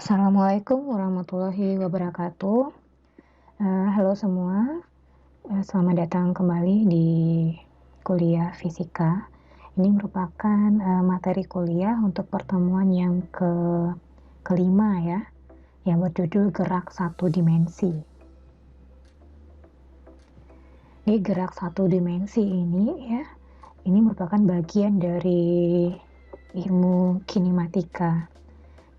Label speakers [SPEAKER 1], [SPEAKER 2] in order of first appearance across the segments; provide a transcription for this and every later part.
[SPEAKER 1] Assalamualaikum warahmatullahi wabarakatuh. Halo semua, selamat datang kembali di kuliah fisika. Ini merupakan materi kuliah untuk pertemuan yang kelima ya, yang berjudul gerak satu dimensi. Di gerak satu dimensi ini ya, ini merupakan bagian dari ilmu kinematika.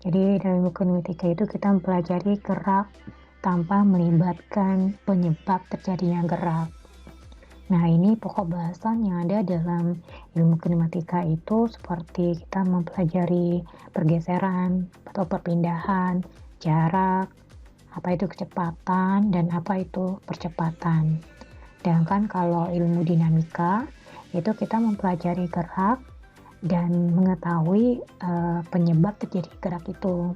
[SPEAKER 1] Jadi dalam ilmu kinematika itu kita mempelajari gerak tanpa melibatkan penyebab terjadinya gerak. Nah, ini pokok bahasan yang ada dalam ilmu kinematika itu seperti kita mempelajari pergeseran atau perpindahan, jarak, apa itu kecepatan, dan apa itu percepatan. Sedangkan kalau ilmu dinamika itu kita mempelajari gerak dan mengetahui penyebab terjadi gerak itu.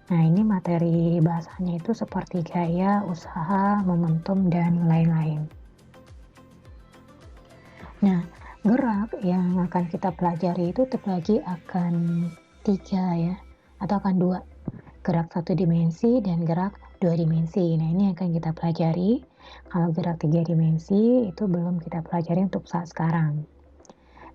[SPEAKER 1] Nah, ini materi bahasanya itu seperti gaya, usaha, momentum, dan lain-lain. Nah, gerak yang akan kita pelajari itu terbagi akan 3 ya, atau akan 2. Gerak 1 dimensi dan gerak 2 dimensi. Nah, ini akan kita pelajari. Kalau gerak 3 dimensi itu belum kita pelajari untuk saat sekarang.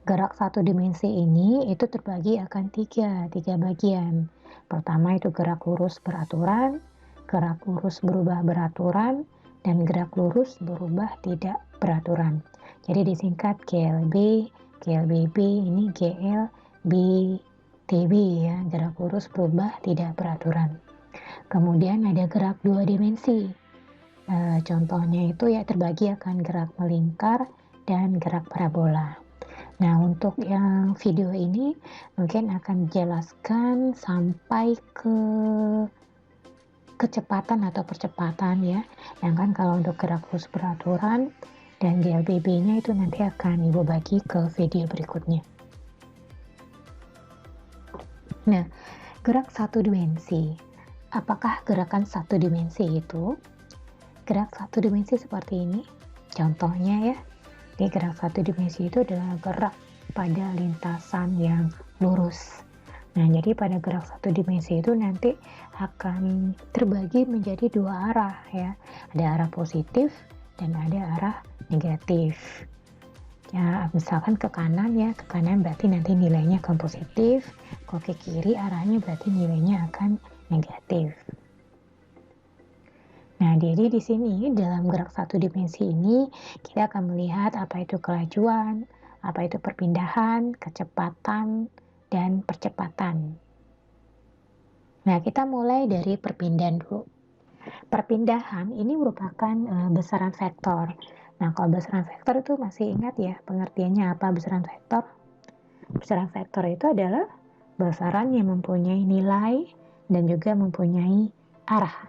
[SPEAKER 1] Gerak 1 dimensi ini itu terbagi akan tiga bagian. Pertama itu gerak lurus beraturan, gerak lurus berubah beraturan, dan gerak lurus berubah tidak beraturan. Jadi disingkat GLB, GLBB, ini GLBTB ya, gerak lurus berubah tidak beraturan. Kemudian ada gerak 2 dimensi. Contohnya itu ya terbagi akan gerak melingkar dan gerak parabola. Nah, untuk yang video ini mungkin akan dijelaskan sampai ke kecepatan atau percepatan ya. Sedangkan kalau untuk gerak lurus beraturan dan GLBB-nya itu nanti akan Ibu bagi ke video berikutnya. Nah, gerak satu dimensi. Apakah gerakan satu dimensi itu? Gerak satu dimensi seperti ini. Contohnya ya. Jadi gerak satu dimensi itu adalah gerak pada lintasan yang lurus. Nah, jadi pada gerak satu dimensi itu nanti akan terbagi menjadi 2 arah ya. Ada arah positif dan ada arah negatif. Ya, misalkan ke kanan ya, ke kanan berarti nanti nilainya akan positif. Kalau ke kiri arahnya berarti nilainya akan negatif. Nah, jadi di sini dalam gerak satu dimensi ini kita akan melihat apa itu kelajuan, apa itu perpindahan, kecepatan, dan percepatan. Nah, kita mulai dari perpindahan dulu. Perpindahan ini merupakan besaran vektor. Nah, kalau besaran vektor itu masih ingat ya pengertiannya apa besaran vektor? Besaran vektor itu adalah besaran yang mempunyai nilai dan juga mempunyai arah.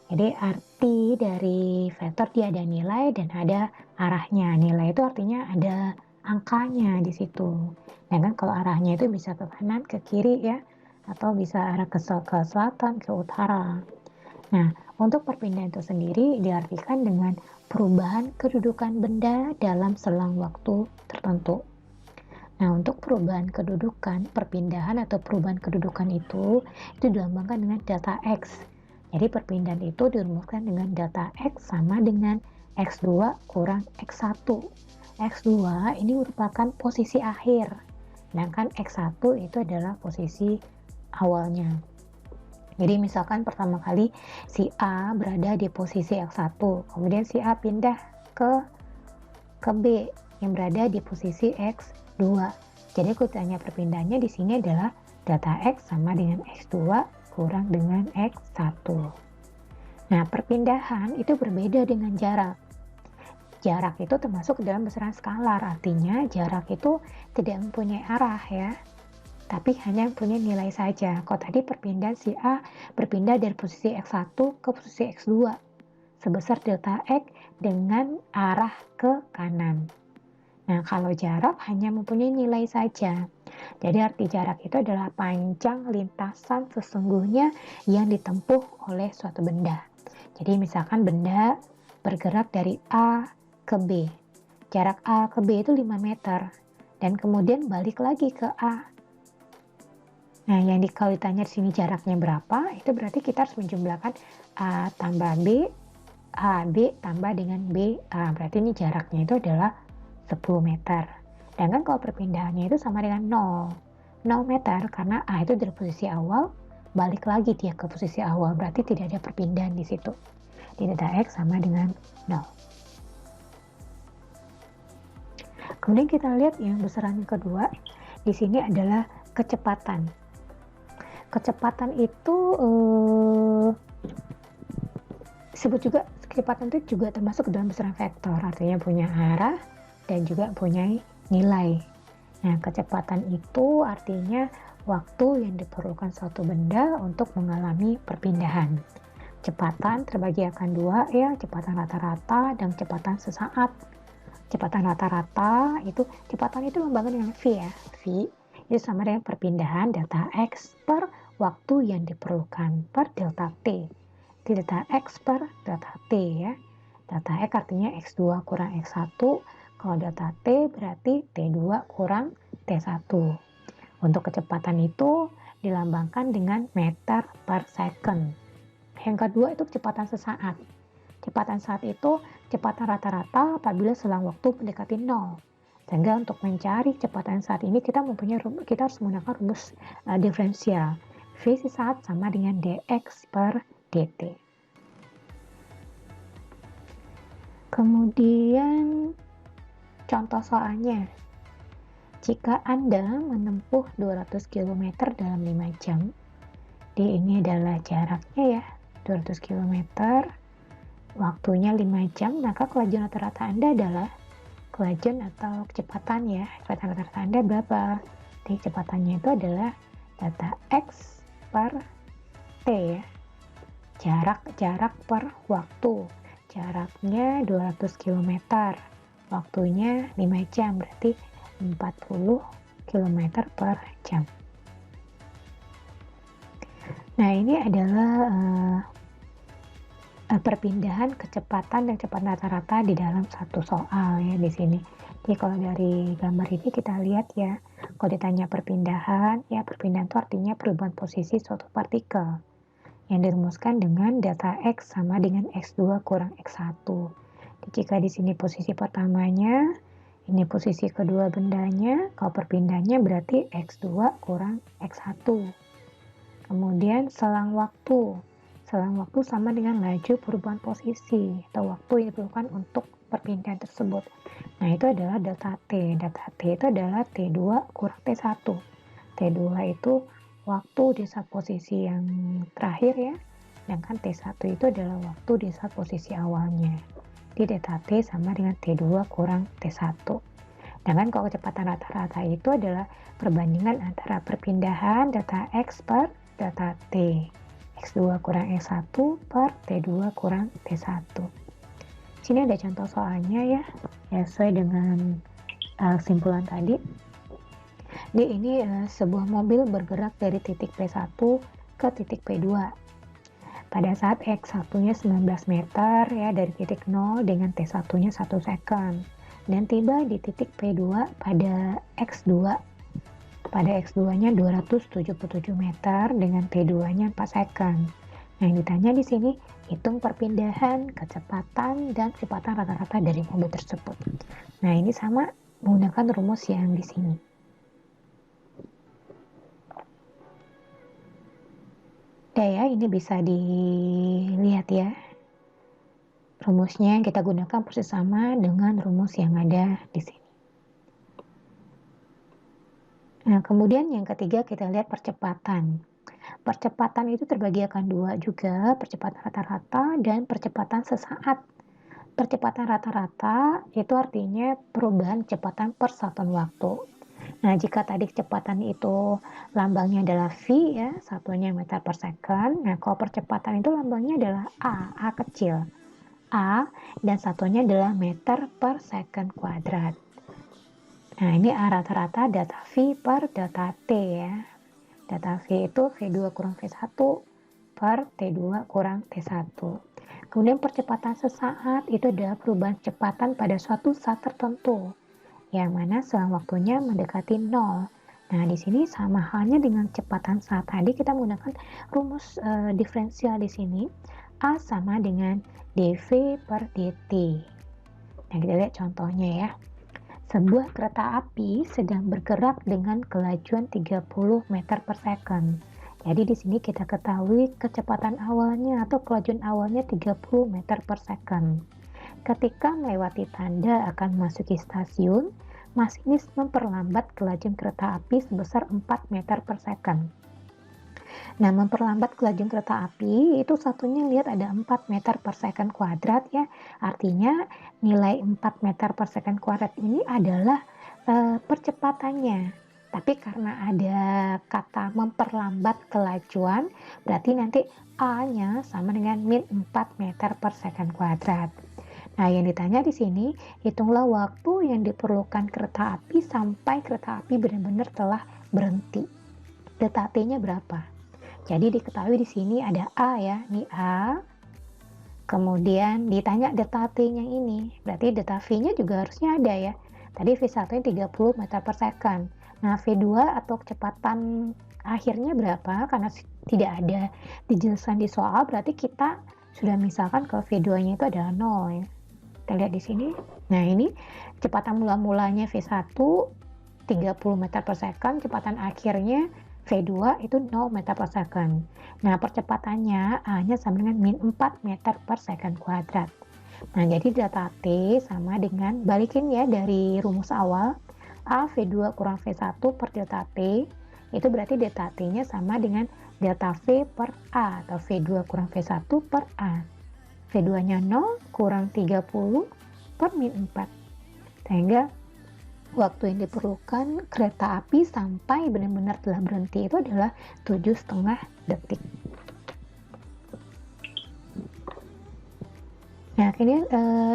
[SPEAKER 1] Jadi arti dari vektor dia ada nilai dan ada arahnya. Nilai itu artinya ada angkanya di situ. Nah kan kalau arahnya itu bisa ke kanan, ke kiri ya, atau bisa arah ke selatan, ke utara. Nah, untuk perpindahan itu sendiri diartikan dengan perubahan kedudukan benda dalam selang waktu tertentu. Nah, untuk perubahan kedudukan, perpindahan atau perubahan kedudukan itu dilambangkan dengan delta X. Jadi perpindahan itu dirumuskan dengan delta X sama dengan X2 kurang X1. X2 ini merupakan posisi akhir, sedangkan X1 itu adalah posisi awalnya. Jadi misalkan pertama kali si A berada di posisi X1, kemudian si A pindah ke B yang berada di posisi X2. Jadi kutanya perpindahannya di sini adalah delta X sama dengan X2 kurang dengan X1. Nah, perpindahan itu berbeda dengan jarak. Jarak itu termasuk dalam besaran skalar, artinya jarak itu tidak mempunyai arah ya, tapi hanya mempunyai nilai saja. Kalau tadi perpindahan si A berpindah dari posisi X1 ke posisi X2 sebesar delta X dengan arah ke kanan. Nah, kalau jarak hanya mempunyai nilai saja. Jadi arti jarak itu adalah panjang lintasan sesungguhnya yang ditempuh oleh suatu benda. Jadi misalkan benda bergerak dari A ke B. Jarak A ke B itu 5 meter. Dan kemudian balik lagi ke A. Nah, kalau ditanya di sini jaraknya berapa, itu berarti kita harus menjumlahkan A tambah B, AB tambah dengan BA. Berarti ini jaraknya itu adalah 10 meter. Dan kan kalau perpindahannya itu sama dengan 0 meter, karena A itu dari posisi awal, balik lagi dia ke posisi awal, berarti tidak ada perpindahan di situ. Di data X sama dengan 0. Kemudian kita lihat yang besaran yang kedua, di sini adalah kecepatan. Kecepatan itu disebut juga, kecepatan itu juga termasuk dalam besaran vektor, artinya punya arah dan juga punya nilai. Nah, kecepatan itu artinya waktu yang diperlukan suatu benda untuk mengalami perpindahan. Kecepatan terbagi akan dua ya, kecepatan rata-rata dan kecepatan sesaat. Kecepatan rata-rata itu, kecepatan itu lambangnya dengan V ya. V itu sama dengan perpindahan delta X per waktu yang diperlukan per delta T. Delta X per delta T ya. Delta X artinya X2 kurang X1. Kalau delta T berarti T2 kurang T1. Untuk kecepatan itu dilambangkan dengan meter per second. Yang kedua itu kecepatan sesaat. Kecepatan saat itu kecepatan rata-rata apabila selang waktu mendekati 0. Sehingga untuk mencari kecepatan saat ini kita harus menggunakan rumus diferensial. V saat sama dengan dx per dt. Kemudian contoh soalnya. Jika Anda menempuh 200 km dalam 5 jam, ini adalah jaraknya ya, 200 km, waktunya 5 jam, maka kelajuan rata-rata Anda adalah kelajuan atau kecepatan ya, kecepatan rata-rata Anda berapa? Jadi kecepatannya itu adalah data X per T ya, jarak per waktu, jaraknya 200 km, waktunya 5 jam, berarti 40 km per jam. Nah, ini adalah perpindahan kecepatan dan kecepatan rata-rata di dalam satu soal ya di sini. Jadi kalau dari gambar ini kita lihat ya, kalau ditanya perpindahan, ya perpindahan itu artinya perubahan posisi suatu partikel yang dirumuskan dengan delta X sama dengan X2 kurang X1. Jadi, jika di sini posisi pertamanya, ini posisi kedua bendanya, kalau perpindahannya berarti X2 kurang X1. Kemudian selang waktu sama dengan laju perubahan posisi atau waktu yang diperlukan untuk perpindahan tersebut. Nah, itu adalah delta T. Delta T itu adalah T2 kurang T1. T2 itu waktu di saat posisi yang terakhir ya, sedangkan T1 itu adalah waktu di saat posisi awalnya. Jadi delta T sama dengan T2 kurang T1. Dan kalau kecepatan rata-rata itu adalah perbandingan antara perpindahan delta X per delta T. X2 kurang X1 per T2 kurang T1. Sini ada contoh soalnya ya sesuai dengan kesimpulan tadi. Jadi ini sebuah mobil bergerak dari titik P1 ke titik P2. Pada saat X1-nya 19 meter ya dari titik 0 dengan T1-nya 1 second. Dan tiba di titik P2 pada X2. Pada X2-nya 277 meter dengan T2-nya 4 second. Nah, yang ditanya di sini, hitung perpindahan, kecepatan, dan kecepatan rata-rata dari mobil tersebut. Nah, ini sama menggunakan rumus yang di sini. Ya, ini bisa dilihat ya. Rumusnya kita gunakan persis sama dengan rumus yang ada di sini. Nah, kemudian yang ketiga kita lihat percepatan. Percepatan itu terbagi akan dua juga, percepatan rata-rata dan percepatan sesaat. Percepatan rata-rata itu artinya perubahan kecepatan per satuan waktu. Nah, jika tadi kecepatan itu lambangnya adalah V ya, satuannya meter per second. Nah, kalau percepatan itu lambangnya adalah A kecil. A dan satuannya adalah meter per second kuadrat. Nah, ini A rata-rata data V per data T ya. Data V itu V2 kurang V1 per T2 kurang T1. Kemudian percepatan sesaat itu adalah perubahan kecepatan pada suatu saat tertentu, yang mana selang waktunya mendekati 0. Nah, di sini sama halnya dengan kecepatan saat tadi kita menggunakan rumus diferensial di sini. A sama dengan dv per dt. Nah, kita lihat contohnya ya. Sebuah kereta api sedang bergerak dengan kelajuan 30 meter per second. Jadi di sini kita ketahui kecepatan awalnya atau kelajuan awalnya 30 meter per second. Ketika melewati tanda akan memasuki stasiun, masinis memperlambat kelajuan kereta api sebesar 4 meter per second. Nah, memperlambat kelajuan kereta api itu satunya lihat ada 4 meter per second kuadrat ya. Artinya nilai 4 meter per second kuadrat ini adalah percepatannya. Tapi karena ada kata memperlambat kelajuan, berarti nanti A-nya sama dengan min 4 meter per second kuadrat. Nah, yang ditanya di sini, hitunglah waktu yang diperlukan kereta api sampai kereta api benar-benar telah berhenti. Delta T-nya berapa? Jadi diketahui di sini ada A ya, ini A. Kemudian ditanya delta T-nya ini, berarti delta V-nya juga harusnya ada ya. Tadi V1-nya 30 meter per second. Nah, V2 atau kecepatan akhirnya berapa? Karena tidak ada dijelaskan di soal, berarti kita sudah misalkan ke V2-nya itu adalah 0 ya. Kita lihat di sini. Nah, ini kecepatan mula-mulanya V1 30 meter per second, kecepatan akhirnya V2 itu 0 meter per second. Nah, percepatannya A-nya sama dengan min 4 meter per second kuadrat. Nah, jadi delta T sama dengan, balikin ya dari rumus awal, A V2 kurang V1 per delta T, itu berarti delta T-nya sama dengan delta V per A, atau V2 kurang V1 per A. V2-nya 0 kurang 30 per min 4. Sehingga waktu yang diperlukan kereta api sampai benar-benar telah berhenti itu adalah 7,5 detik. Nah,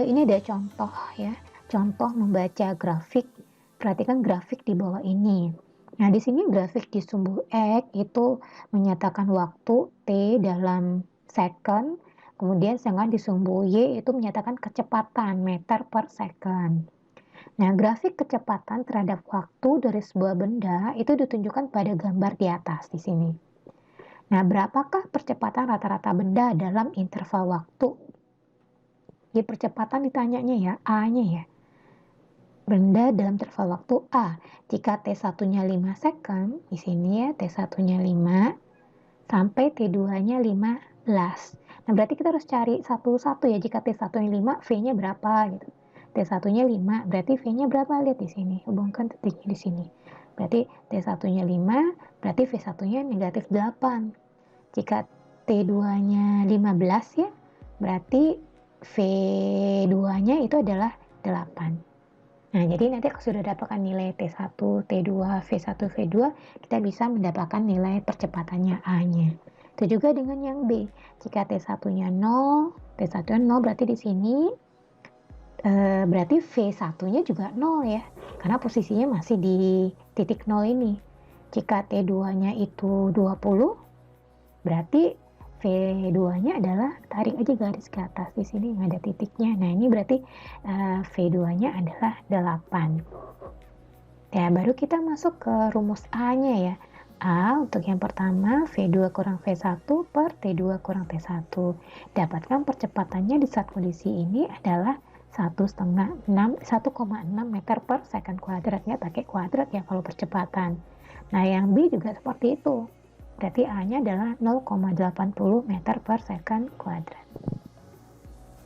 [SPEAKER 1] ini ada contoh ya, contoh membaca grafik. Perhatikan grafik di bawah ini. Nah, di sini grafik di sumbu X itu menyatakan waktu T dalam second, kemudian sedangkan di sumbu Y itu menyatakan kecepatan meter per second. Nah, grafik kecepatan terhadap waktu dari sebuah benda itu ditunjukkan pada gambar di atas di sini. Nah, berapakah percepatan rata-rata benda dalam interval waktu? Di percepatan ditanyanya ya, A-nya ya. Benda dalam interval waktu A. Jika T1-nya 5 second, di sini ya T1-nya 5 sampai T2-nya 15. Nah, berarti kita harus cari satu-satu ya. Jika T1-nya 5, V-nya berapa gitu. T1-nya 5, berarti V-nya berapa? Lihat di sini, hubungkan titiknya di sini. Berarti T1-nya 5, berarti V1-nya negatif 8. Jika T2-nya 15 ya, berarti V2-nya itu adalah 8. Nah, jadi nanti kalau sudah dapatkan nilai T1, T2, V1, V2, kita bisa mendapatkan nilai percepatannya A-nya. Itu juga dengan yang B. Jika T1-nya 0, T1-nya 0 berarti di sini berarti V1-nya juga 0 ya. Karena posisinya masih di titik 0 ini. Jika T2-nya itu 20, berarti V2-nya adalah, tarik aja garis ke atas di sini yang ada titiknya. Nah, ini berarti V2-nya adalah 8. Ya, baru kita masuk ke rumus A-nya ya. A untuk yang pertama V2 kurang V1 per T2 kurang T1. Dapatkan percepatannya di saat kondisi ini adalah 1,6 meter per second kuadrat ya, pakai kuadrat ya kalau percepatan. Nah, yang B juga seperti itu. Berarti A-nya adalah 0,80 meter per second kuadrat.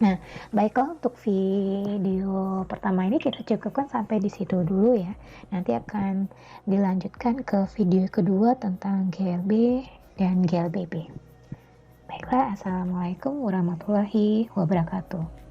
[SPEAKER 1] Nah, baiklah untuk video pertama ini kita cukupkan sampai di situ dulu ya. Nanti akan dilanjutkan ke video kedua tentang GLB dan GLBB. Baiklah, Assalamualaikum warahmatullahi wabarakatuh.